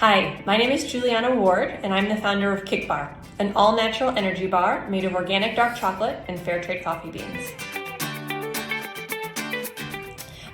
Hi, my name is Juliana Ward, and I'm the founder of Kick Bar, an all-natural energy bar made of organic dark chocolate and fair trade coffee beans.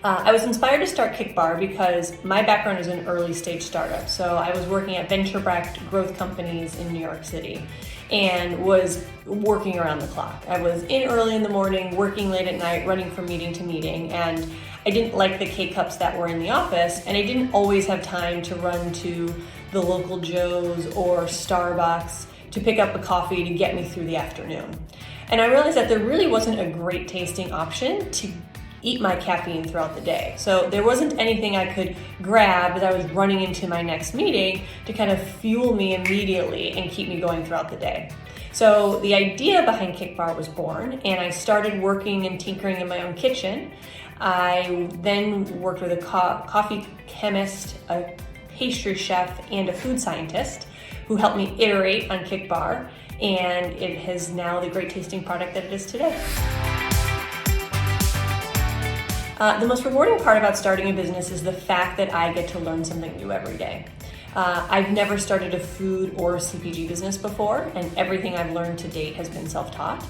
I was inspired to start Kick Bar because my background is in early stage startup. So I was working at venture-backed growth companies in New York City and was working around the clock. I was in early in the morning, working late at night, running from meeting to meeting, and I didn't like the K-Cups that were in the office, and I didn't always have time to run to the local Joe's or Starbucks to pick up a coffee to get me through the afternoon. And I realized that there really wasn't a great tasting option to eat my caffeine throughout the day. So there wasn't anything I could grab as I was running into my next meeting to kind of fuel me immediately and keep me going throughout the day. So the idea behind Kick Bar was born, and I started working and tinkering in my own kitchen. I then worked with a coffee chemist, a pastry chef, and a food scientist who helped me iterate on Kick Bar, and it is now the great tasting product that it is today. The most rewarding part about starting a business is the fact that I get to learn something new every day. I've never started a food or CPG business before, and everything I've learned to date has been self-taught.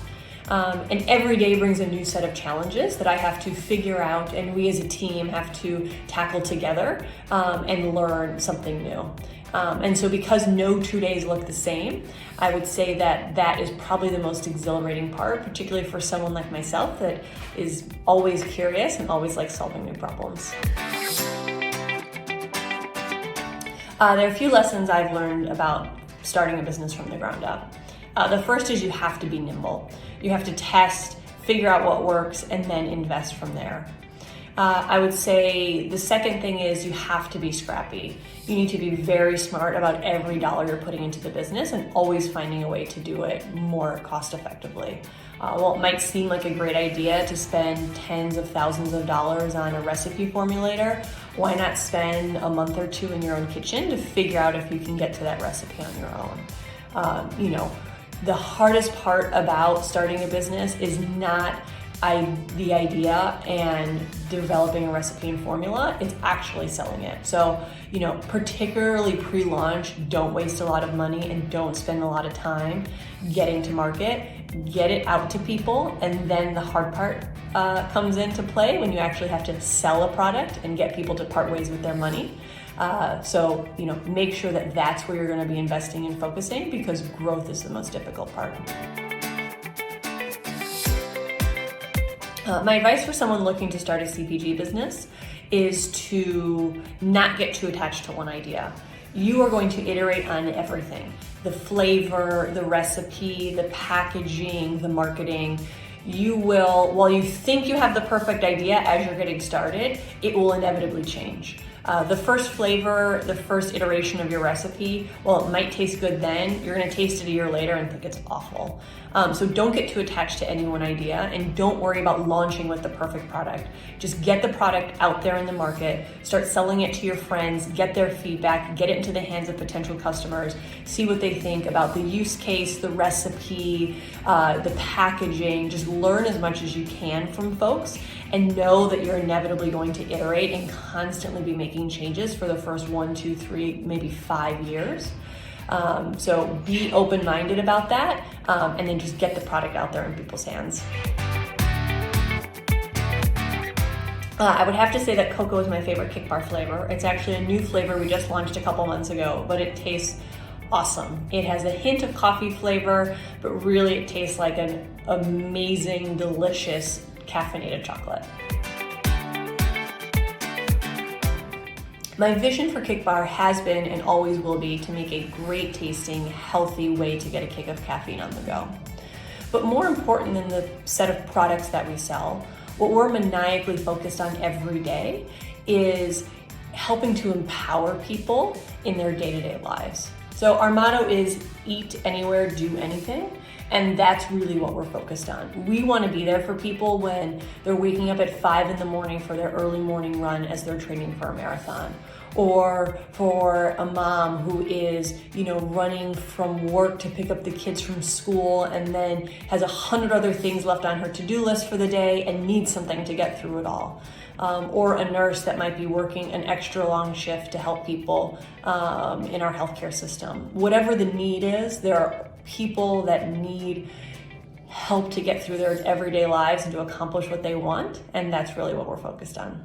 And every day brings a new set of challenges that I have to figure out, and we as a team have to tackle together and learn something new. And so because no 2 days look the same, I would say that that is probably the most exhilarating part, particularly for someone like myself that is always curious and always likes solving new problems. There are a few lessons I've learned about starting a business from the ground up. The first is you have to be nimble. You have to test, figure out what works, and then invest from there. I would say the second thing is you have to be scrappy. You need to be very smart about every dollar you're putting into the business and always finding a way to do it more cost effectively. While it might seem like a great idea to spend tens of thousands of dollars on a recipe formulator, why not spend a month or two in your own kitchen to figure out if you can get to that recipe on your own? The hardest part about starting a business is not the idea and developing a recipe and formula, it's actually selling it. So, particularly pre-launch, don't waste a lot of money and don't spend a lot of time getting to market. Get it out to people, and then the hard part comes into play when you actually have to sell a product and get people to part ways with their money. So make sure that that's where you're going to be investing and focusing, because growth is the most difficult part. My advice for someone looking to start a CPG business is to not get too attached to one idea. You are going to iterate on everything: the flavor, the recipe, the packaging, the marketing. You will, while you think you have the perfect idea as you're getting started, it will inevitably change. The first flavor, the first iteration of your recipe, while it might taste good then, you're gonna taste it a year later and think it's awful. So don't get too attached to any one idea, and don't worry about launching with the perfect product. Just get the product out there in the market, start selling it to your friends, get their feedback, get it into the hands of potential customers, see what they think about the use case, the recipe, the packaging. Just learn as much as you can from folks, and know that you're inevitably going to iterate and constantly be making changes for the first 1, 2, 3, maybe 5 years. So be open-minded about that, and then just get the product out there in people's hands. I would have to say that cocoa is my favorite Kick Bar flavor. It's actually a new flavor we just launched a couple months ago, but it tastes awesome. It has a hint of coffee flavor, but really it tastes like an amazing, delicious caffeinated chocolate. My vision for Kick Bar has been and always will be to make a great tasting, healthy way to get a kick of caffeine on the go. But more important than the set of products that we sell, what we're maniacally focused on every day is helping to empower people in their day-to-day lives. So our motto is eat anywhere, do anything. And that's really what we're focused on. We want to be there for people when they're waking up at 5 in the morning for their early morning run as they're training for a marathon. Or for a mom who is, running from work to pick up the kids from school and then has 100 other things left on her to-do list for the day and needs something to get through it all. Or a nurse that might be working an extra long shift to help people in our healthcare system. Whatever the need is, there are people that need help to get through their everyday lives and to accomplish what they want, and that's really what we're focused on.